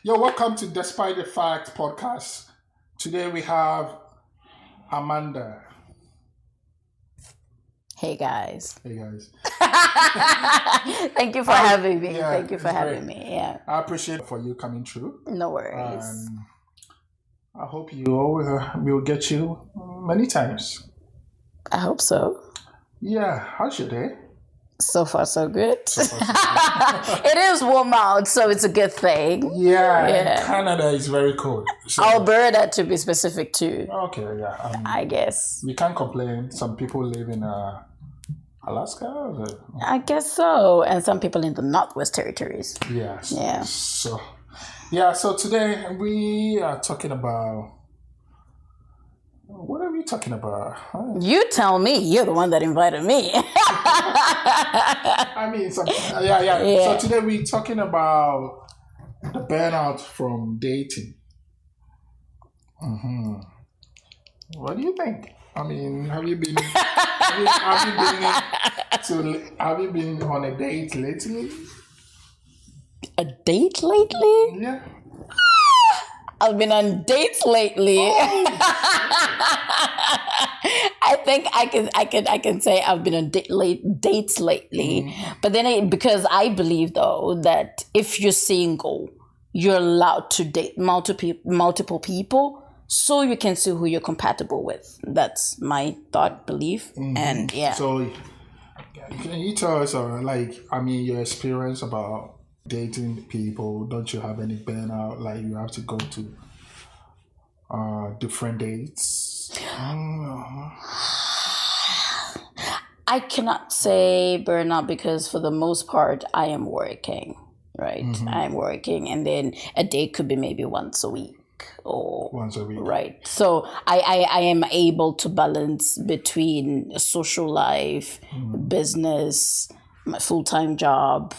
Yo, welcome to Despite the Fact podcast. Today we have Amanda. Hey guys. Hey guys. Thank you for having me. Yeah, Thank you for it's having great. me. Yeah. I appreciate for you coming through. No worries. I hope we'll get you many times. I hope so. Yeah, how's your day? So far, so good. So far, so good. It is warm out, so it's a good thing. Yeah. Canada is very cold. So, Alberta, to be specific, too. okay, yeah. I guess. We can't complain. Some people live in Alaska. I guess so. And some people in the Northwest Territories. Yes. Yeah. So today we are talking about. What are we talking about? You tell me. You're the one that invited me. I mean, yeah. So today we're talking about the burnout from dating. Mm-hmm. What do you think? I mean, have you been on a date lately? A date lately? Yeah. I've been on dates lately. I think I can say I've been on dates lately. But then because I believe though that if you're single, you're allowed to date multiple people so you can see who you're compatible with. That's my thought, belief. And yeah. So can you tell us your experience about dating people? Don't you have any burnout? Like you have to go to different dates? I cannot say burnout because for the most part I am working, right? I'm working, and then a date could be maybe once a week. Right. So I am able to balance between social life, business, my full-time job,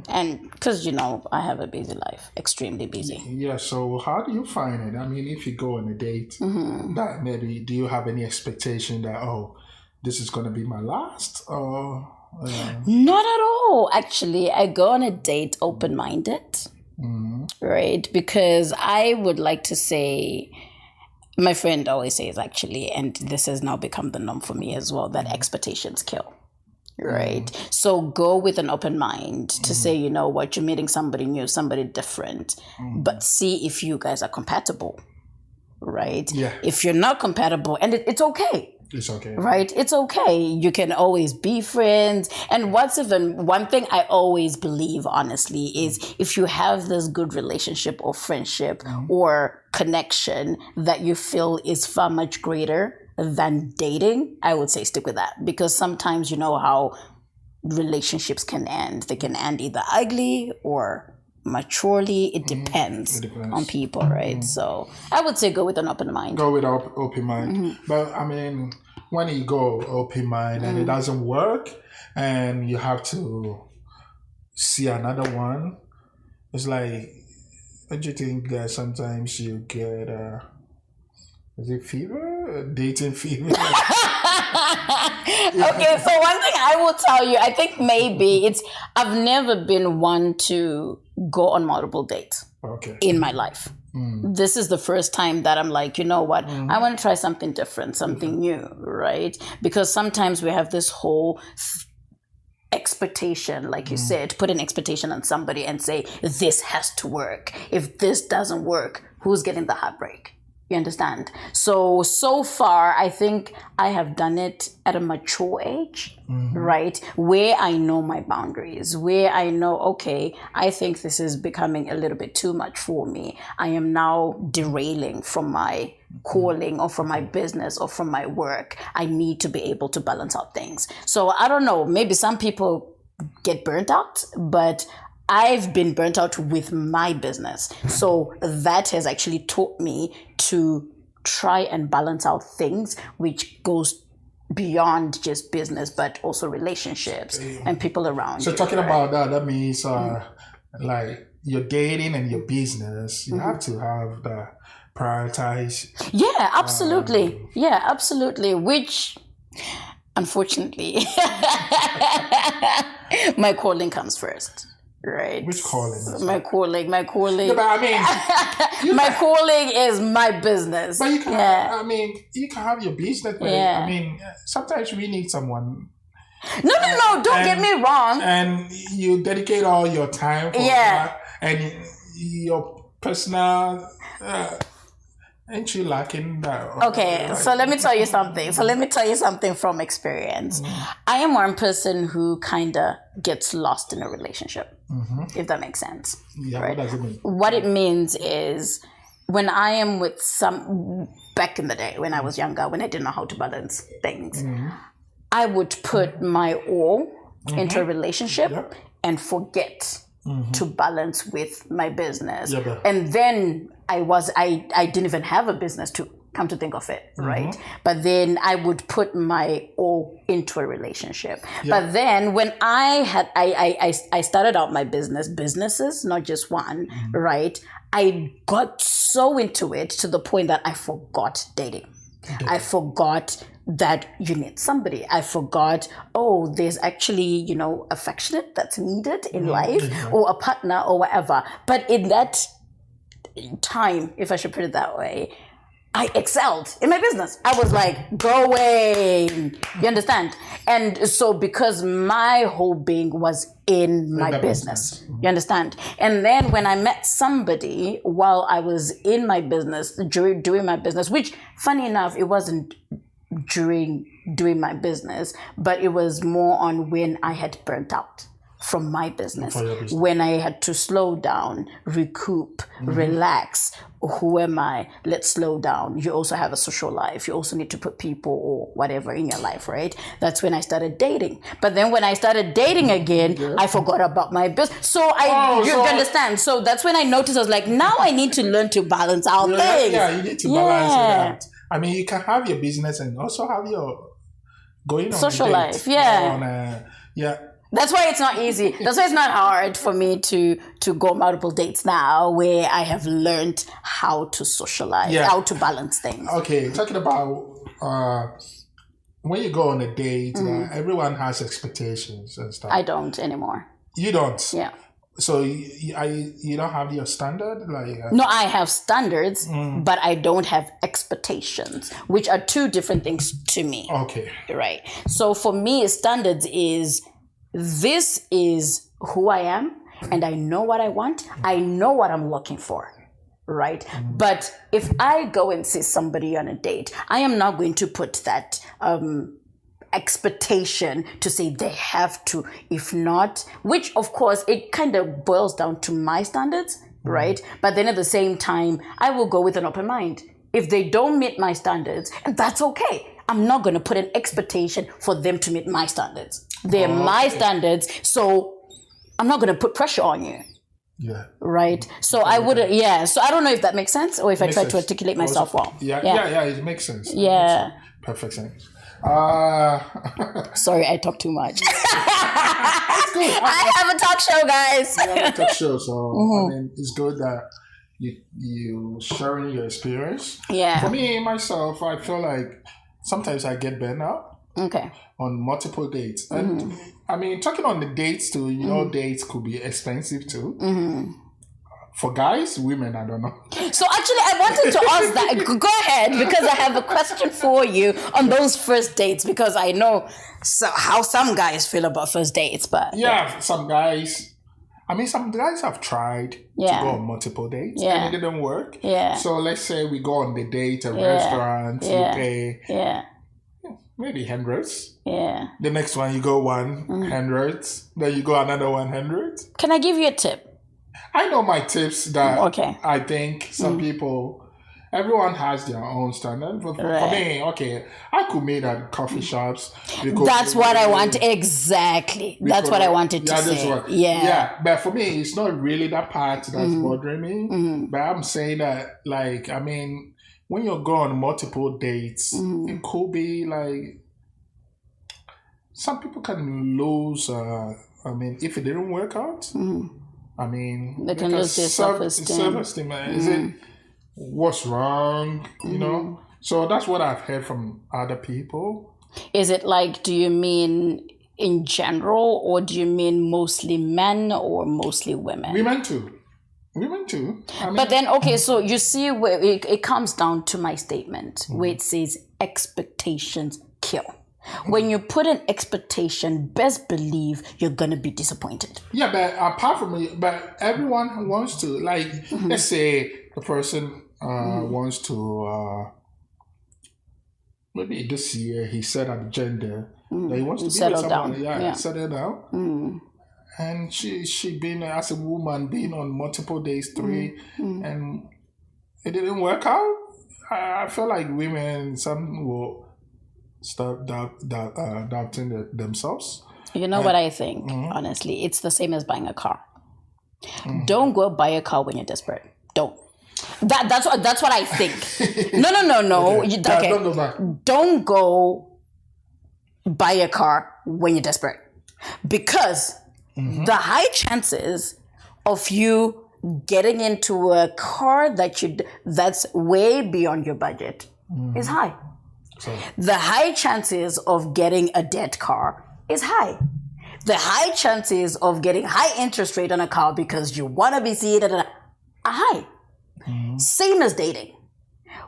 and because I have a busy life, extremely busy. Yeah, so how do you find it? I mean, if you go on a date, that maybe do you have any expectation that this is going to be my last, or Not at all, actually. I go on a date open-minded, right? Because I would like to say, my friend always says actually, and this has now become the norm for me as well, that expectations kill. Right. So go with an open mind to say, you know what, you're meeting somebody new, somebody different, but see if you guys are compatible. Right. Yeah. If you're not compatible, and it's okay. It's okay. Right. It's okay. You can always be friends. And one thing I always believe, honestly, is if you have this good relationship or friendship or connection that you feel is far much greater than dating, I would say stick with that, because sometimes you know how relationships can end. They can end either ugly or maturely. It depends on people, right? So I would say go with an open mind. Go with open mind. But I mean, when you go open mind and it doesn't work and you have to see another one, it's like, don't you think that sometimes you get is it fever? Dating fever? Okay, so one thing I will tell you, I think maybe I've never been one to go on multiple dates in my life. This is the first time that I'm like, you know what, I want to try something different, something new, right? Because sometimes we have this whole expectation, like you said, put an expectation on somebody and say, this has to work. If this doesn't work, who's getting the heartbreak? You understand? So far, I think I have done it at a mature age, right? Where I know my boundaries, where I know, okay, I think this is becoming a little bit too much for me. I am now derailing from my calling or from my business or from my work. I need to be able to balance out things. So I don't know, maybe some people get burnt out, but I've been burnt out with my business. So that has actually taught me to try and balance out things, which goes beyond just business, but also relationships and people around you. So talking about that means like your dating and your business, you have to have the prioritize. Yeah, absolutely. Which, unfortunately, my calling comes first. Right. Which calling? My calling. Yeah, but I mean, My calling is my business. But you can, I mean, you can have your business. But Yeah. I mean, sometimes we need someone. No. Don't get me wrong. And you dedicate all your time for that, and your personal. Ain't you lacking that? Okay, so let me tell you something from experience. I am one person who kind of gets lost in a relationship, if that makes sense. Yeah, right? What does it mean? What it means is when I am with back in the day, when I was younger, when I didn't know how to balance things, I would put my all into a relationship and forget to balance with my business. Yeah, and then I didn't even have a business to come to think of it, right? But then I would put my all into a relationship. But then when I started out my businesses, not just one, right? I got so into it to the point that I forgot dating. I forgot that you need somebody. I forgot, there's actually, affectionate that's needed in life, or a partner or whatever. But in that time, if I should put it that way, I excelled in my business. I was like going, you understand? And so because my whole being was in my business, you understand? And then when I met somebody while I was in my business, doing my business, which funny enough, it wasn't during doing my business, but it was more on when I had burnt out from my business, when I had to slow down, recoup, relax. Who am I? Let's slow down. You also have a social life. You also need to put people or whatever in your life, right? That's when I started dating. But then when I started dating again, I forgot about my business. So you understand? So that's when I noticed, I was like, now I need to learn to balance out things. Yeah, you need to balance it out. I mean, you can have your business and also have your going on social life. Yeah. That's why it's not easy. That's why it's not hard for me to go multiple dates now, where I have learned how to socialize, how to balance things. Okay, talking about when you go on a date, everyone has expectations and stuff. I don't anymore. You don't? Yeah. So you don't have your standard? No, I have standards, but I don't have expectations, which are two different things to me. Okay. Right. So for me, standards is, this is who I am, and I know what I want. I know what I'm looking for, right? But if I go and see somebody on a date, I am not going to put that expectation to say they have to. If not, which of course it kind of boils down to my standards, right? But then at the same time, I will go with an open mind. If they don't meet my standards, and that's okay. I'm not going to put an expectation for them to meet my standards. They're my standards, so I'm not going to put pressure on you. Yeah. Right? So I would, so I don't know if that makes sense, or if I try to articulate myself well. Yeah, it makes sense. Yeah. Perfect sense. Sorry, I talk too much. I have a talk show, guys. You have a talk show, so I mean, it's good that you sharing your experience. Yeah. For me, myself, I feel like sometimes I get burned out. Okay. On multiple dates. And I mean, talking on the dates too, dates could be expensive too. For guys, women, I don't know. So actually, I wanted to ask that. Go ahead, because I have a question for you on those first dates, because I know how some guys feel about first dates. But some guys have tried to go on multiple dates and it didn't work. Yeah. So let's say we go on the date, a restaurant, you pay maybe hundreds. Yeah. The next one you go hundreds. Then you go another 100. Can I give you a tip? I know my tips that I think some people, everyone has their own standard. But for me, I could meet at coffee shops. That's what I want. Exactly. That's what I wanted to say. Yeah. But for me, it's not really that part that's bothering me. But I'm saying that, I mean, when you go on multiple dates, it could be some people can lose, if it didn't work out, I mean, they can lose their self-esteem. Is it what's wrong? You know? So that's what I've heard from other people. Is it do you mean in general, or do you mean mostly men or mostly women? Women too. I mean, But then, okay, so you see where it comes down to my statement where it says expectations kill. When you put an expectation, best believe you're going to be disappointed. Yeah, but apart from it, but everyone wants to, like, let's say the person wants to, maybe this year he set up gender, that he wants to be Settle with someone, down. settle down. And she been, as a woman, been on multiple dates, 3, and it didn't work out. I feel like women, some will start doubting themselves. You know what I think, honestly? It's the same as buying a car. Don't go buy a car when you're desperate. Don't. That's what I think. No. Okay. Don't go back. Don't go buy a car when you're desperate. Because the high chances of you getting into a car that's way beyond your budget is high. So, The high chances of getting a dead car is high. The high chances of getting high interest rate on a car because you want to be seated are high. Same as dating.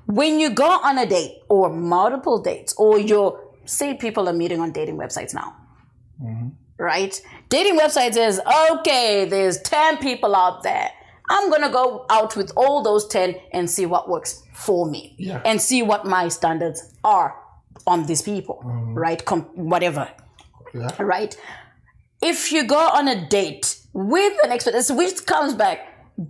When you go on a date or multiple dates, or say people are meeting on dating websites now, right? Dating websites is, okay, there's 10 people out there. I'm going to go out with all those 10 and see what works for me and see what my standards are on these people, right? Whatever, right? If you go on a date with an expectation, which comes back,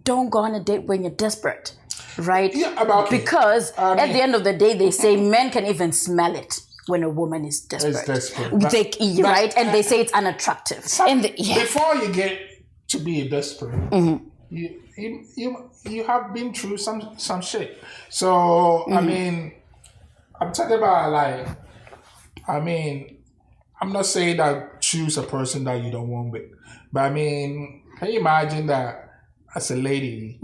don't go on a date when you're desperate, right? Yeah, because at the end of the day, they say men can even smell it when a woman is desperate. Right? And they say it's unattractive. Before you get to be desperate, you have been through some shit. So I mean, I'm talking about I'm not saying that choose a person that you don't want with, but I mean, can you imagine that as a lady,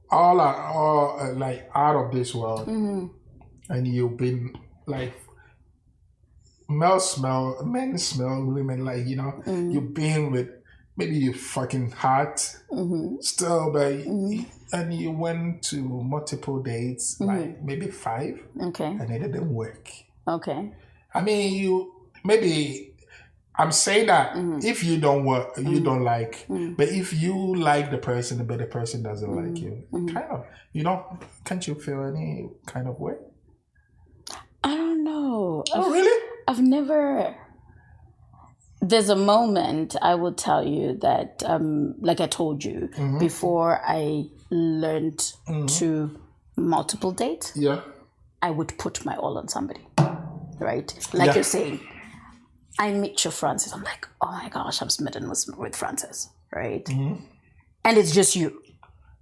all like out of this world, and you've been like men smell women, like, you've been with maybe you fucking hot still, but and you went to multiple dates, like maybe 5, and it didn't work. Okay. I mean, I'm saying that if you don't work, you don't like, but if you like the person, but the person doesn't like you, kind of, can't you feel any kind of way? I don't know. Oh, really? I've never. There's a moment I will tell you that, like I told you, before I learned to multiple date, I would put my all on somebody, right? Like you're saying, I meet your Francis. I'm like, oh my gosh, I'm smitten with Francis, right? And it's just you.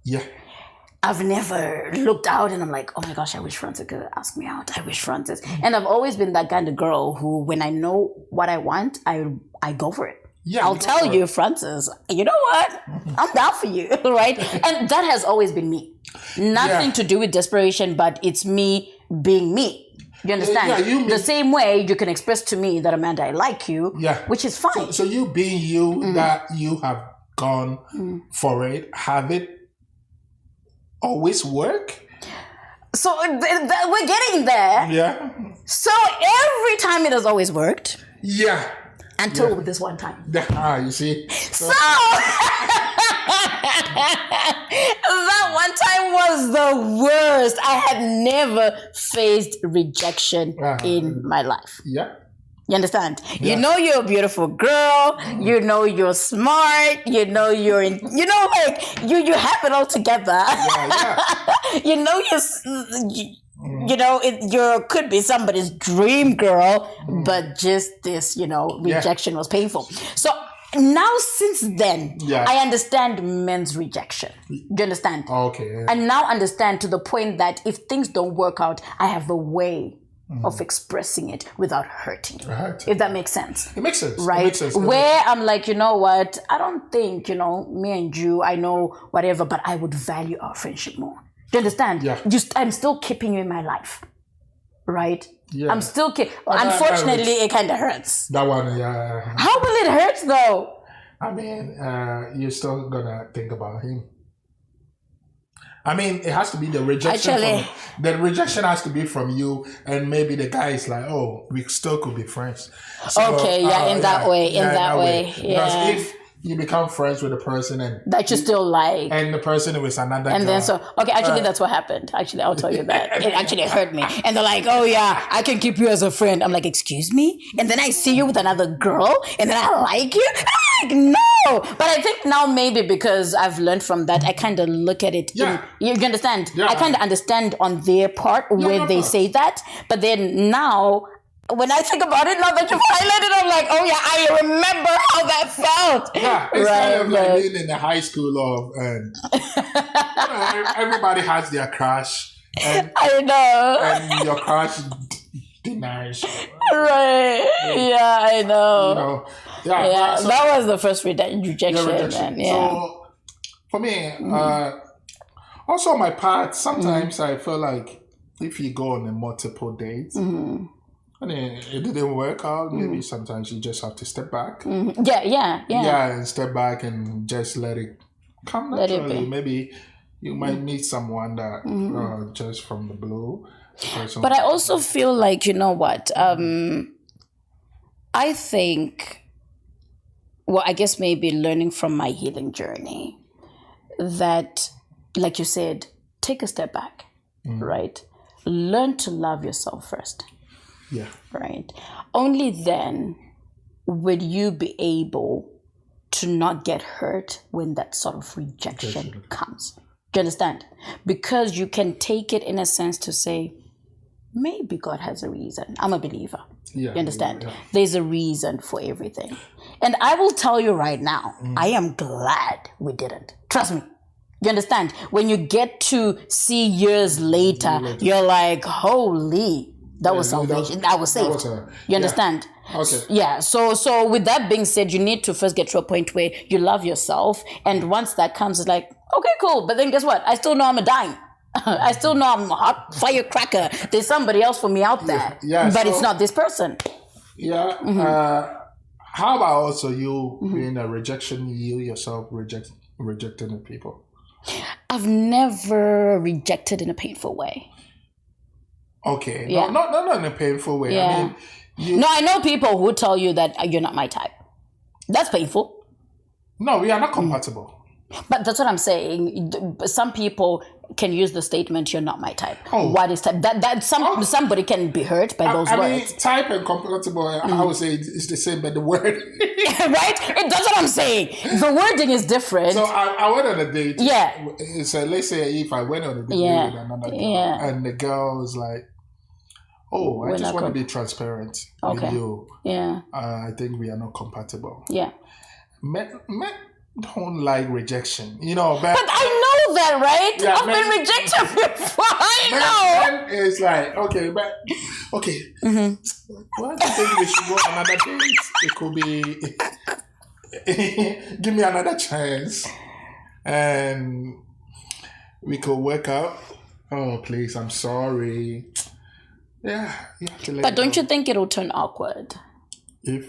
Yeah. I've never looked out and I'm like, oh my gosh, I wish Francis could ask me out. I wish Francis. And I've always been that kind of girl who, when I know what I want, I go for it. Yeah, I'll tell you, Francis, you know what? I'm down for you, right? And that has always been me. Nothing to do with desperation, but it's me being me. You understand? The same way you can express to me that, Amanda, I like you, which is fine. So you being you, that you have gone for it, have it always work? So we're getting there. Yeah. So every time it has always worked. Yeah. Until this one time. You see? So that one time was the worst. I had never faced rejection in my life. Yeah. You understand? Yeah. You know you're a beautiful girl. You know you're smart. You know you're you have it all together. You know you could be somebody's dream girl, but just this, rejection was painful. So now since then, I understand men's rejection. Do you understand? Okay. Yeah. I now understand to the point that if things don't work out, I have a way of expressing it without hurting you. Right. If that makes sense. It makes sense. Right? It makes sense. Where I'm like, you know what? I don't think, me and you, I know whatever, but I would value our friendship more. Do you understand? Yeah. I'm still keeping you in my life. right? Yeah. I'm still unfortunately, it kind of hurts. That one, yeah. How will it hurt though? I mean, you're still gonna think about him. I mean, it has to be the rejection. Actually, The rejection has to be from you, and maybe the guy is like, "Oh, we still could be friends." So, okay, in that way. Yeah. Because if you become friends with a person and that you still like, and the person was another and girl, then actually that's what happened. Actually, I'll tell you that it actually hurt me. And they're like, "Oh yeah, I can keep you as a friend." I'm like, "Excuse me?" And then I see you with another girl, and then I like you. I'm like, no. But I think now maybe because I've learned from that, I kind of look at it. Yeah. You understand? Yeah. I kind of understand on their part where they say that, but then now. When I think about it, now that you've highlighted, I'm like, oh yeah, I remember how that felt. Yeah, it's kind of like being in the high school of, everybody has their crush. And, I know. And your crush denies. Right. Yeah, I know. You know. Yeah, so, that was the first rejection. So, for me, also on my part, sometimes I feel like if you go on a multiple dates, and it didn't work out, maybe sometimes you just have to step back. Yeah, and step back and just let it come naturally. Maybe you might meet someone that just from the blue. But I also feel like, you know what? I think, well, I guess maybe learning from my healing journey that, like you said, take a step back, right? Learn to love yourself first. Yeah. Right. Only then would you be able to not get hurt when that sort of rejection comes. Do you understand? Because you can take it in a sense to say, maybe God has a reason. I'm a believer. Yeah, you understand? Yeah. There's a reason for everything. And I will tell you right now, I am glad we didn't. Trust me. You understand? When you get to see years later, you're like, holy... That was salvation. I was saved. You understand? Okay. Yeah. So with that being said, you need to first get to a point where you love yourself. And once that comes, it's like, okay, cool. But then guess what? I still know I'm a dime. I still know I'm a hot firecracker. There's somebody else for me out there. Yeah. But it's not this person. Yeah. How about also you being a rejection, you yourself rejecting people? I've never rejected in a painful way. Okay. Yeah. No, not in a painful way. Yeah. I mean, I know people who tell you that you're not my type. That's painful. No, we are not compatible. But that's what I'm saying. Some people can use the statement, you're not my type. Oh. What is type? Somebody can be hurt by those words. I mean, type and compatible, I would say it's the same, but the word... right? That's what I'm saying. The wording is different. So I went on a date. Yeah. So let's say if I went on a date with another girl, and the girl was like, oh, I just want to be transparent with you. Yeah. I think we are not compatible. Yeah. Men don't like rejection, you know. But I know that, right? Yeah, I've been rejected before. I know. It's like, okay. Why do you think we should go on another date? It could be, give me another chance, and we could work out. Oh, please, I'm sorry. Yeah, you have to let But don't go. you think it'll turn awkward? If,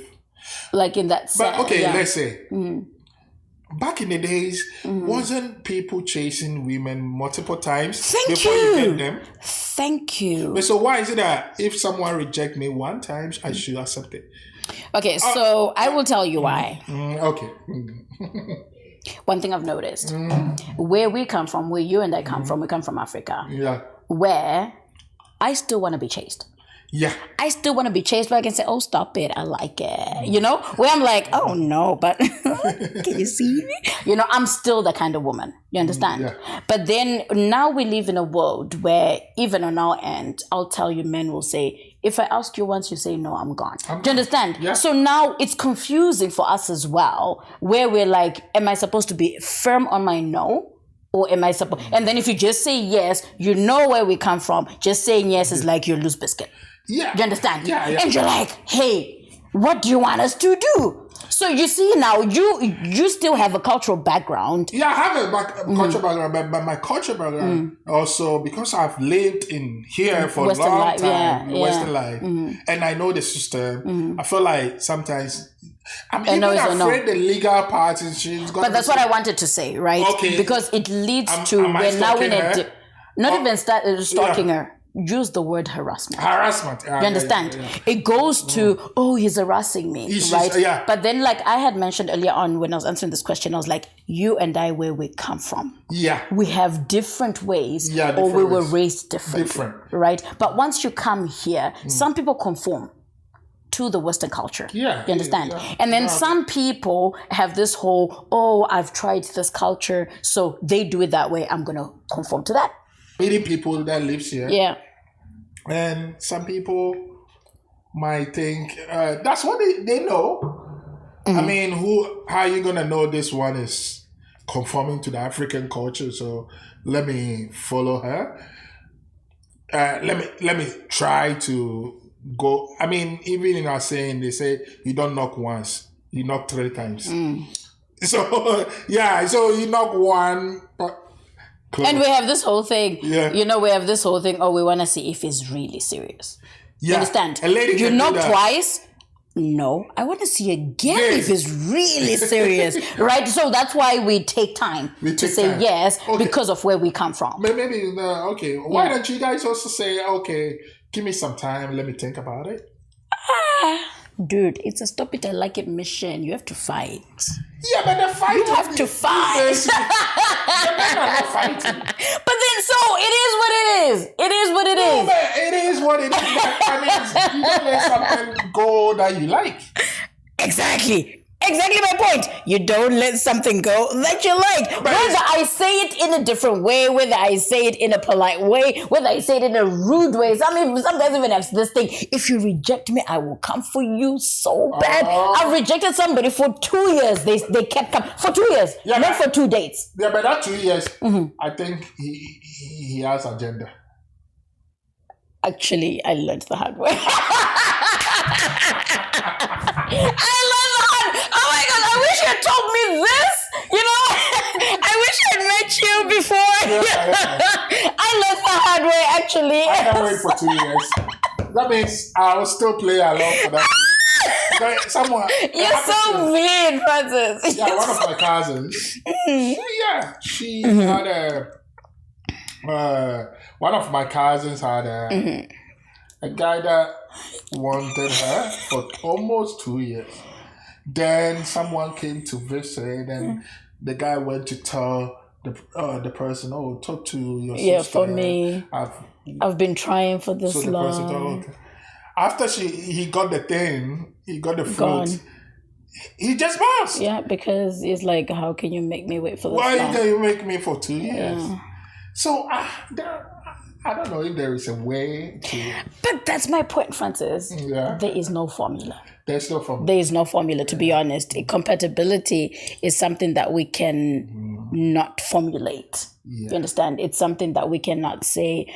like in that sense. but okay, let's say. Back in the days, wasn't people chasing women multiple times before you get them? Thank you. But so why is it that if someone reject me one time, I should accept it? Okay, so I will tell you why. Okay. One thing I've noticed, where we come from, where you and I come from, we come from Africa, Yeah. where I still want to be chased. Yeah. I still want to be chased, but I can say, oh, stop it. I like it. You know, where I'm like, oh, no, but can you see me? You know, I'm still that kind of woman. You understand? Yeah. But then now we live in a world where even on our end, I'll tell you, men will say, if I ask you once, you say, no, I'm gone. Do you understand? Yeah. So now it's confusing for us as well, where we're like, am I supposed to be firm on my no? Or am I supposed? And then if you just say yes, you know where we come from. Just saying yes is like you lose biscuit. Yeah. You understand? Yeah. And you're like, hey, What do you want us to do? So you see now, you still have a cultural background. Yeah, I have a cultural background, but my cultural background also, because I've lived in here for Western a long life, time, yeah, Western life, and I know the system. I feel like sometimes I'm I know even it's a no. afraid the legal part is she's going. But that's what I wanted to say, right? Okay. Because it leads to am I we're now in stalking her? not even stalking her. Use the word harassment. Harassment. You understand? Yeah. It goes to, he's harassing me, right? Yeah. But then, like I had mentioned earlier on when I was answering this question, I was like, you and I, where we come from. Yeah. We have different ways, different or we were ways. raised differently, right? But once you come here, some people conform to the Western culture. Yeah. You understand? Yeah. And then some people have this whole, I've tried this culture, so they do it that way. I'm going to conform to that. Meeting people that lives here. Yeah. And some people might think that's what they know. I mean, how are you going to know this one is conforming to the African culture? So let me follow her. Let me try to go. I mean, even in our saying, they say you don't knock once, you knock 3 times. So yeah, so you knock one, but close. And we have this whole thing. Yeah. You know, we have this whole thing. We want to see if it's really serious. Yeah. You understand? A lady you can knock do that. Twice. No, I want to see again if it's really serious, right? So that's why we take time to say time. yes, Okay. because of where we come from. Maybe okay. Why don't you guys also say, okay, give me some time, let me think about it? Dude, it's a stop it, I like it mission. You have to fight. Yeah, but the fight. You have to fight. The men are not fighting. But then, so it is what it is. It is what it is. But it is what it is. But, I mean, you don't let something go that you like. Exactly my point. You don't let something go that you like. But whether I say it in a different way, whether I say it in a polite way, whether I say it in a rude way. Sometimes even have this thing. If you reject me, I will come for you so bad. I've rejected somebody for 2 years. They kept coming for 2 years, not for 2 dates. Yeah, but that 2 years, I think he has agenda. Actually, I learned the hard way. Oh my God, I wish you had told me this. You know, I wish I had met you before. Yeah. I learned the hard way, actually. I can't wait for 2 years. That means I will still play along for that. Someone. You're so mean, Francis. Yeah, one of my cousins. She had one of my cousins had a guy that wanted her for almost 2 years. Then someone came to visit, and the guy went to tell the person, talk to your sister. Yeah, for me, I've been trying for this so long. The person told, okay. After he got the thing, he got the fruit. Gone. He just bounced. Yeah, because it's like, how can you make me wait for this Why long? did you make me for 2 years? Yeah. So I don't know if there is a way to. But that's my point, Francis. Yeah. There is no formula. There's no formula. There is no formula, to be honest. Compatibility is something that we can not formulate. Yeah. You understand? It's something that we cannot say,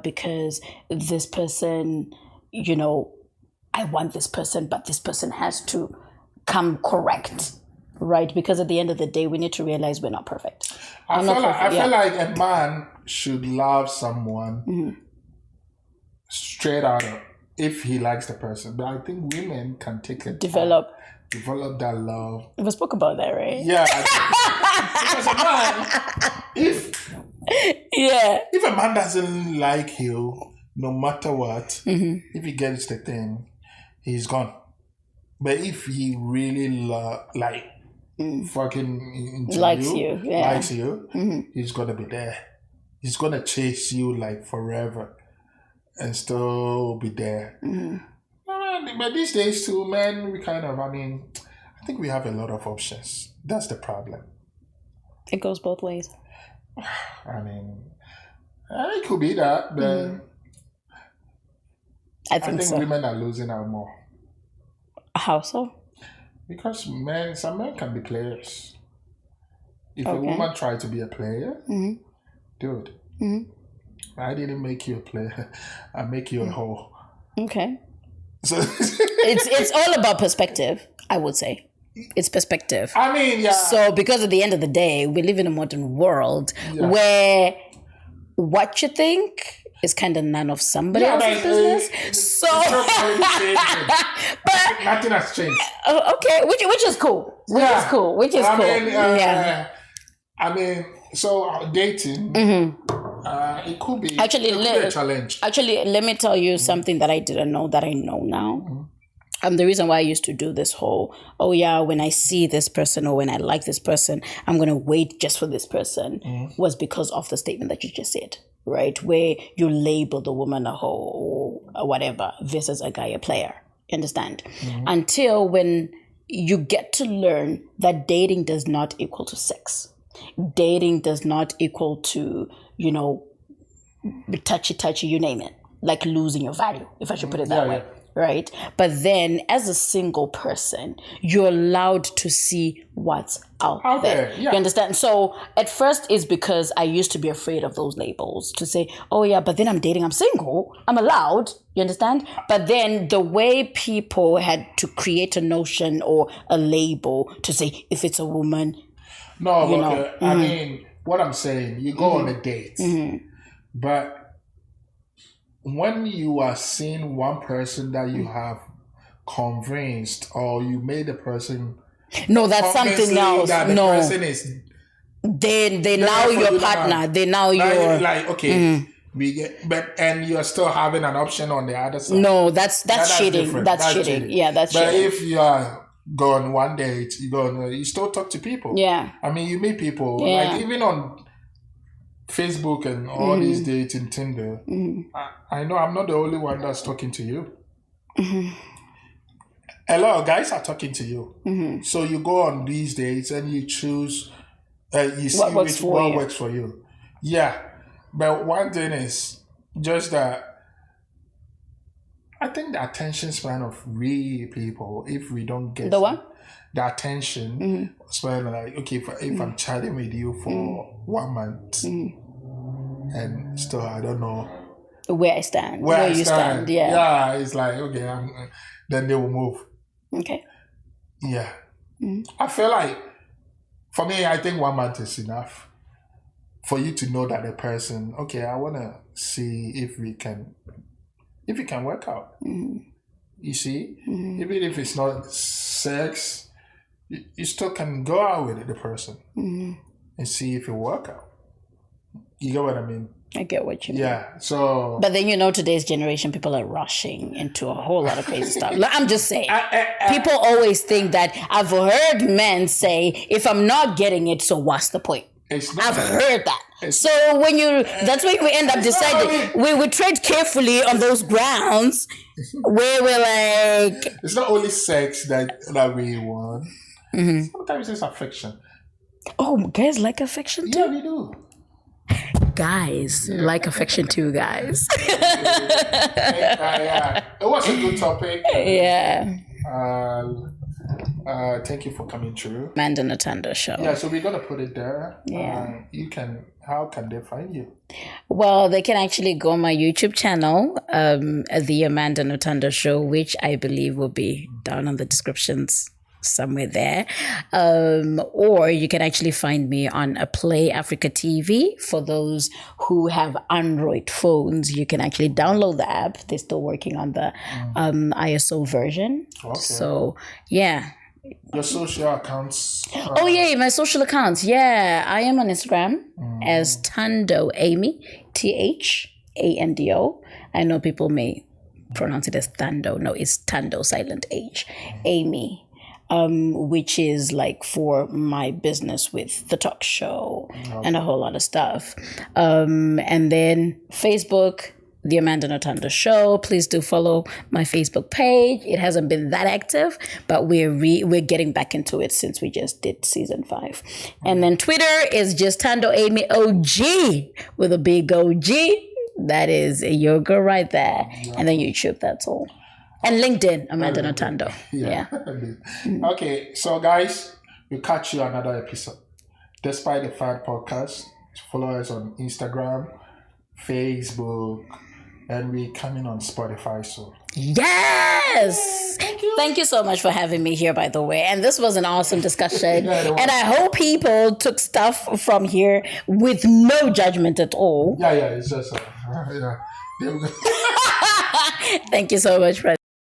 because this person, I want this person, but this person has to come correct. Right? Because at the end of the day, we need to realize we're not perfect. I feel like a man should love someone straight out of if he likes the person. But I think women can take it. Develop that love. We spoke about that, right? Yeah. Because a man, if a man doesn't like you, no matter what, if he gets the thing, he's gone. But if he really fucking likes you, he's gonna be there. He's gonna chase you like forever and still be there. But these days too, man, I think we have a lot of options. That's the problem. It goes both ways. It could be that, but I think so. Women are losing out more. How so? Because some men can be players. If a woman tried to be a player, dude, I didn't make you a player. I make you a hoe. Okay. So It's all about perspective, I would say. It's perspective. I mean, yeah. So because at the end of the day, we live in a modern world where what you think is kind of none of somebody else's business. So, but nothing has changed. Okay, which is cool. Which is cool. I mean, so dating, it could be actually a challenge. Actually, let me tell you something that I didn't know that I know now. The reason why I used to do this whole, when I see this person or when I like this person, I'm going to wait just for this person was because of the statement that you just said, right? Where you label the woman a hoe or whatever versus a guy a player. You understand? Until when you get to learn that dating does not equal to sex. Dating does not equal to, touchy, you name it, like losing your value, if I should put it that way. Right? But then as a single person, you're allowed to see what's out there. Yeah. You understand? So at first it's because I used to be afraid of those labels to say, but then I'm dating, I'm single, I'm allowed. You understand? But then the way people had to create a notion or a label to say if it's a woman. No, I mean, what I'm saying, you go on a date, but when you are seeing one person that you have convinced or you made the person that's something else. That the person is they now your partner. They now your like we get, but and you're still having an option on the other side. No, that's cheating. Different. That's cheating. Yeah, that's cheating. But if you are going one date, you still talk to people. Yeah. I mean, you meet people like even on Facebook and all these dates in Tinder. I know I'm not the only one that's talking to you. A lot of guys are talking to you. So you go on these dates and you choose, you see what works for you. Yeah. But one thing is just that I think the attention span of we people, if we don't get the attention span, like, okay, if I'm chatting with you for 1 month and still I don't know where I stand, where you stand. Yeah, it's like, okay, then they will move. Okay. Yeah. I feel like, for me, I think 1 month is enough for you to know that the person, okay, I want to see if we can work out. You see? Even if it's not sex, you still can go out with the person and see if it work out. You get what I mean? I get what you mean. Yeah, so... But then, today's generation, people are rushing into a whole lot of crazy stuff. I'm just saying. People always think that, I've heard men say, if I'm not getting it, so what's the point? I've heard that. So that's when we end up deciding, we tread carefully on those grounds where we're like... It's not only sex that we want. Sometimes it's affection. Oh, guys like affection too? Yeah, we do. Guys like affection too, guys. It was a good topic. Yeah. Thank you for coming through. Amanda Notando Show. Yeah, so we're gonna put it there. Yeah. How can they find you? Well, they can actually go on my YouTube channel, The Amanda Notando Show, which I believe will be down on the descriptions somewhere there. Or you can actually find me on a Play Africa TV. For those who have Android phones, you can actually download the app. They're still working on the ISO version. Okay. So, yeah. Your social accounts? My social accounts. Yeah, I am on Instagram as Tando Amy, Thando. I know people may pronounce it as Thando. No, it's Tando, silent H. Amy. Which is like for my business with the talk show and a whole lot of stuff. And then Facebook, The Amanda Notando Show. Please do follow my Facebook page. It hasn't been that active, but we're getting back into it since we just did season 5. And then Twitter is just Tando Amy OG with a big OG. That is a yoga right there. And then YouTube, that's all. And LinkedIn, Amanda Notando. Yeah. Okay, so guys, we'll catch you another episode. Despite the Fact Podcast, follow us on Instagram, Facebook, and we're coming on Spotify soon. Yes! Yes. Thank you so much for having me here, by the way. And this was an awesome discussion. And I hope people took stuff from here with no judgment at all. Yeah, it's just, yeah. Thank you so much, Fred.